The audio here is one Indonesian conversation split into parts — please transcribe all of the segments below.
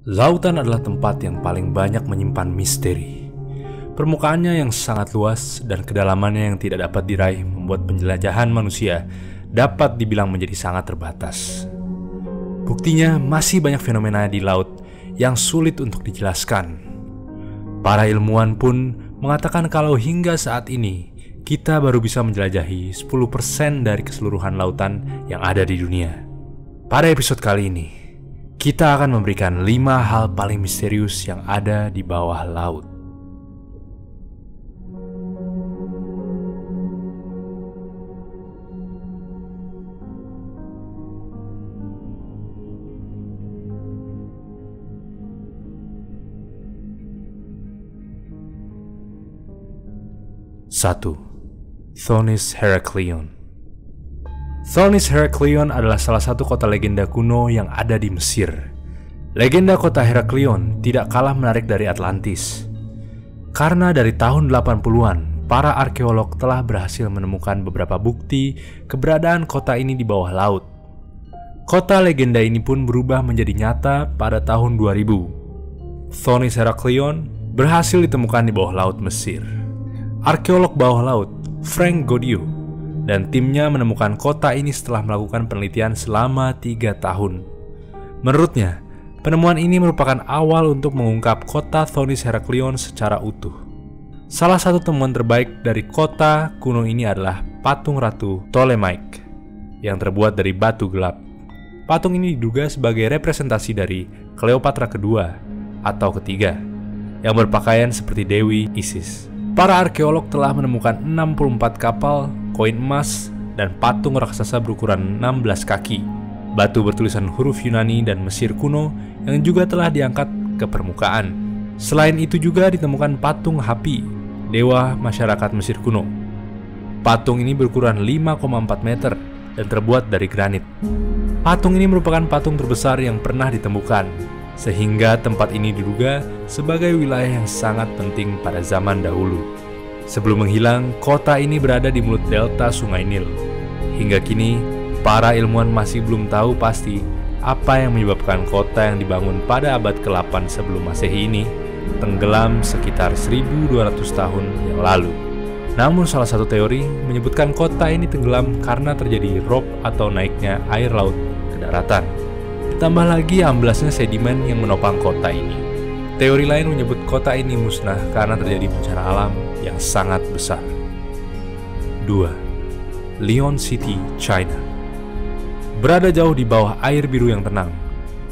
Lautan adalah tempat yang paling banyak menyimpan misteri. Permukaannya yang sangat luas dan kedalamannya yang tidak dapat diraih membuat penjelajahan manusia dapat dibilang menjadi sangat terbatas. Buktinya masih banyak fenomena di laut yang sulit untuk dijelaskan. Para ilmuwan pun mengatakan kalau hingga saat ini kita baru bisa menjelajahi 10% dari keseluruhan lautan yang ada di dunia. Pada episode kali ini, kita akan memberikan 5 hal paling misterius yang ada di bawah laut. Satu, Thonis Heraklion. Thonis Heraklion adalah salah satu kota legenda kuno yang ada di Mesir. Legenda kota Heraklion tidak kalah menarik dari Atlantis. Karena dari tahun 80-an, para arkeolog telah berhasil menemukan beberapa bukti keberadaan kota ini di bawah laut. Kota legenda ini pun berubah menjadi nyata pada tahun 2000. Thonis Heraklion berhasil ditemukan di bawah laut Mesir. Arkeolog bawah laut Frank Godieu dan timnya menemukan kota ini setelah melakukan penelitian selama 3 tahun. Menurutnya, penemuan ini merupakan awal untuk mengungkap kota Thonis Heraklion secara utuh. Salah satu temuan terbaik dari kota kuno ini adalah patung Ratu Ptolemaic yang terbuat dari batu gelap. Patung ini diduga sebagai representasi dari Cleopatra kedua atau ketiga yang berpakaian seperti Dewi Isis. Para arkeolog telah menemukan 64 kapal, koin emas, dan patung raksasa berukuran 16 kaki, batu bertulisan huruf Yunani dan Mesir kuno yang juga telah diangkat ke permukaan. Selain itu juga ditemukan patung Hapi, dewa masyarakat Mesir kuno. Patung ini berukuran 5,4 meter dan terbuat dari granit. Patung ini merupakan patung terbesar yang pernah ditemukan, sehingga tempat ini diduga sebagai wilayah yang sangat penting pada zaman dahulu. Sebelum menghilang, kota ini berada di mulut delta Sungai Nil. Hingga kini, para ilmuwan masih belum tahu pasti apa yang menyebabkan kota yang dibangun pada abad ke-8 sebelum Masehi ini tenggelam sekitar 1200 tahun yang lalu. Namun salah satu teori menyebutkan kota ini tenggelam karena terjadi rob atau naiknya air laut ke daratan. Ditambah lagi amblasnya sedimen yang menopang kota ini. Teori lain menyebut kota ini musnah karena terjadi bencana alam yang sangat besar. 2. Lion City, China. Berada jauh di bawah air biru yang tenang,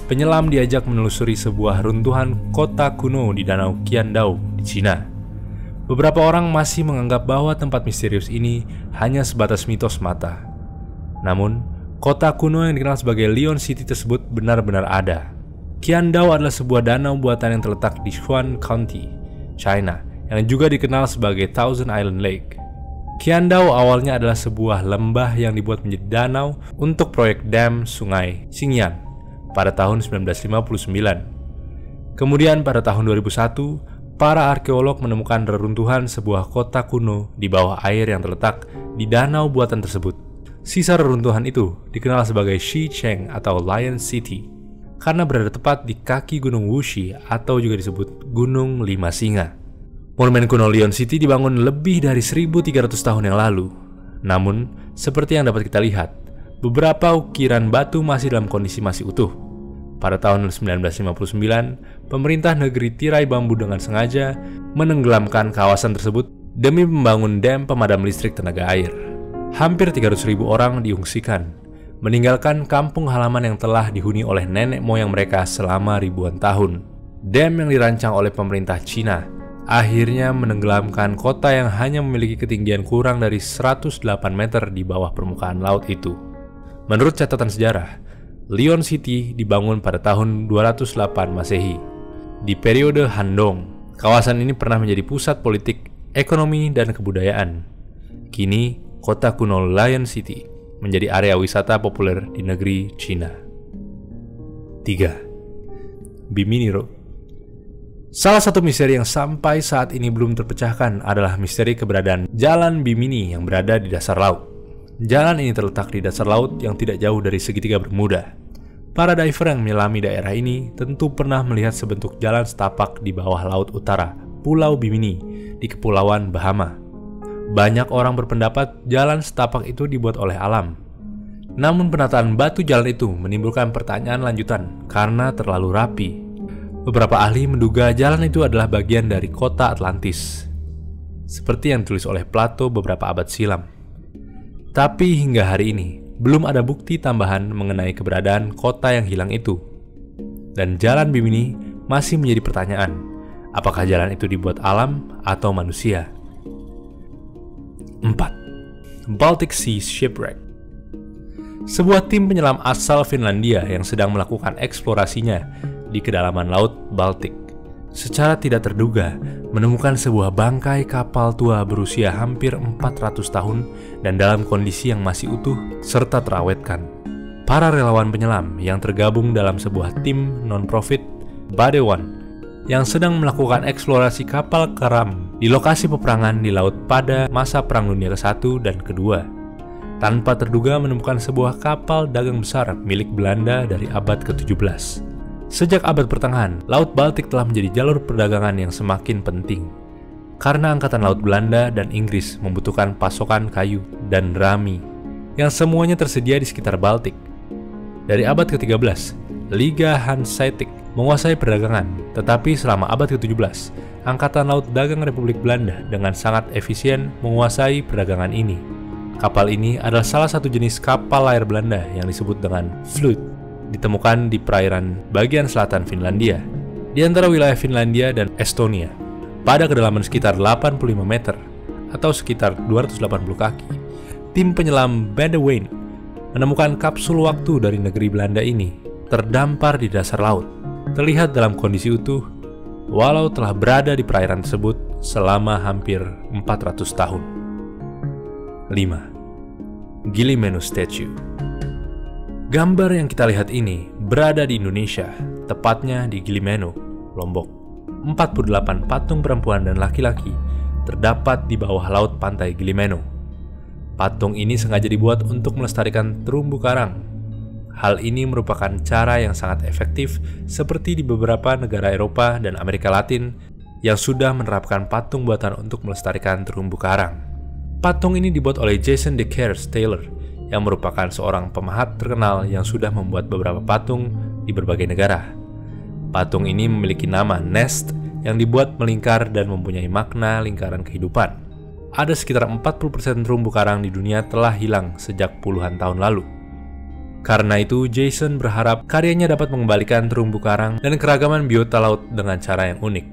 penyelam diajak menelusuri sebuah runtuhan kota kuno di Danau Qiandao di Cina. Beberapa orang masih menganggap bahwa tempat misterius ini hanya sebatas mitos semata. Namun, kota kuno yang dikenal sebagai Lion City tersebut benar-benar ada. Qiandao adalah sebuah danau buatan yang terletak di Sichuan County, China, yang juga dikenal sebagai Thousand Island Lake. Qiandao awalnya adalah sebuah lembah yang dibuat menjadi danau untuk proyek dam sungai Xingyan pada tahun 1959. Kemudian pada tahun 2001, para arkeolog menemukan reruntuhan sebuah kota kuno di bawah air yang terletak di danau buatan tersebut. Sisa reruntuhan itu dikenal sebagai Xicheng atau Lion City karena berada tepat di kaki Gunung Wuxi atau juga disebut Gunung Lima Singa. Monumen kuno Lion City dibangun lebih dari 1300 tahun yang lalu. Namun, seperti yang dapat kita lihat, beberapa ukiran batu masih dalam kondisi masih utuh. Pada tahun 1959, pemerintah negeri tirai bambu dengan sengaja menenggelamkan kawasan tersebut demi membangun dam pemadam listrik tenaga air. Hampir 300.000 orang diungsikan, meninggalkan kampung halaman yang telah dihuni oleh nenek moyang mereka selama ribuan tahun. Dam yang dirancang oleh pemerintah Cina akhirnya menenggelamkan kota yang hanya memiliki ketinggian kurang dari 108 meter di bawah permukaan laut itu. Menurut catatan sejarah, Lion City dibangun pada tahun 208 Masehi. Di periode Han Dong, kawasan ini pernah menjadi pusat politik, ekonomi, dan kebudayaan. Kini, kota kuno Lion City menjadi area wisata populer di negeri Cina. 3. Bimini Road. Salah satu misteri yang sampai saat ini belum terpecahkan adalah misteri keberadaan Jalan Bimini yang berada di dasar laut. Jalan ini terletak di dasar laut yang tidak jauh dari segitiga Bermuda. Para diver yang menyelami daerah ini tentu pernah melihat sebentuk jalan setapak di bawah laut utara, Pulau Bimini, di Kepulauan Bahama. Banyak orang berpendapat jalan setapak itu dibuat oleh alam. Namun penataan batu jalan itu menimbulkan pertanyaan lanjutan karena terlalu rapi. Beberapa ahli menduga jalan itu adalah bagian dari kota Atlantis, seperti yang ditulis oleh Plato beberapa abad silam. Tapi hingga hari ini, belum ada bukti tambahan mengenai keberadaan kota yang hilang itu. Dan jalan Bimini masih menjadi pertanyaan, apakah jalan itu dibuat alam atau manusia? 4. Baltic Sea Shipwreck. Sebuah tim penyelam asal Finlandia yang sedang melakukan eksplorasinya di kedalaman Laut Baltik, secara tidak terduga menemukan sebuah bangkai kapal tua berusia hampir 400 tahun dan dalam kondisi yang masih utuh serta terawetkan. Para relawan penyelam yang tergabung dalam sebuah tim non-profit, Badewan, yang sedang melakukan eksplorasi kapal karam di lokasi peperangan di laut pada masa Perang Dunia ke-1 dan ke-2, tanpa terduga menemukan sebuah kapal dagang besar milik Belanda dari abad ke-17. Sejak abad pertengahan, Laut Baltik telah menjadi jalur perdagangan yang semakin penting karena Angkatan Laut Belanda dan Inggris membutuhkan pasokan kayu dan rami yang semuanya tersedia di sekitar Baltik. Dari abad ke-13, Liga Hanseatic menguasai perdagangan, tetapi selama abad ke-17, Angkatan Laut Dagang Republik Belanda dengan sangat efisien menguasai perdagangan ini. Kapal ini adalah salah satu jenis kapal layar Belanda yang disebut dengan Vloed, ditemukan di perairan bagian selatan Finlandia, di antara wilayah Finlandia dan Estonia. Pada kedalaman sekitar 85 meter atau sekitar 280 kaki, tim penyelam Badewan menemukan kapsul waktu dari negeri Belanda ini terdampar di dasar laut, terlihat dalam kondisi utuh, walau telah berada di perairan tersebut selama hampir 400 tahun. 5. Gili Meno Statue. Gambar yang kita lihat ini berada di Indonesia, tepatnya di Gili Meno, Lombok. 48 patung perempuan dan laki-laki terdapat di bawah laut pantai Gili Meno. Patung ini sengaja dibuat untuk melestarikan terumbu karang. Hal ini merupakan cara yang sangat efektif seperti di beberapa negara Eropa dan Amerika Latin yang sudah menerapkan patung buatan untuk melestarikan terumbu karang. Patung ini dibuat oleh Jason De Caires Taylor, yang merupakan seorang pemahat terkenal yang sudah membuat beberapa patung di berbagai negara. Patung ini memiliki nama Nest yang dibuat melingkar dan mempunyai makna lingkaran kehidupan. Ada sekitar 40% terumbu karang di dunia telah hilang sejak puluhan tahun lalu. Karena itu, Jason berharap karyanya dapat mengembalikan terumbu karang dan keragaman biota laut dengan cara yang unik.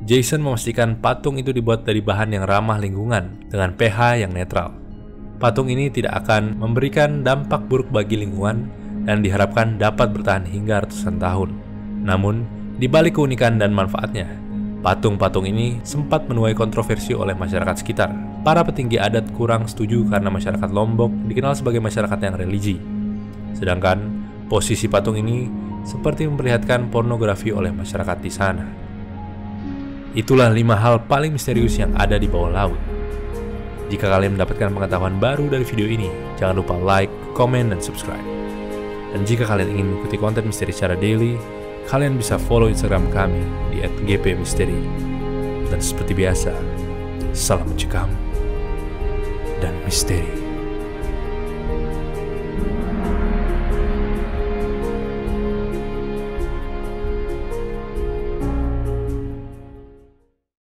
Jason memastikan patung itu dibuat dari bahan yang ramah lingkungan dengan pH yang netral. Patung ini tidak akan memberikan dampak buruk bagi lingkungan dan diharapkan dapat bertahan hingga ratusan tahun. Namun, di balik keunikan dan manfaatnya, patung-patung ini sempat menuai kontroversi oleh masyarakat sekitar. Para petinggi adat kurang setuju karena masyarakat Lombok dikenal sebagai masyarakat yang religi. Sedangkan posisi patung ini seperti memperlihatkan pornografi oleh masyarakat di sana. Itulah 5 hal paling misterius yang ada di bawah laut. Jika kalian mendapatkan pengetahuan baru dari video ini, jangan lupa like, komen, dan subscribe. Dan jika kalian ingin mengikuti konten misteri secara daily, kalian bisa follow Instagram kami di @gpmisteri. Dan seperti biasa, salam mencekam dan misteri.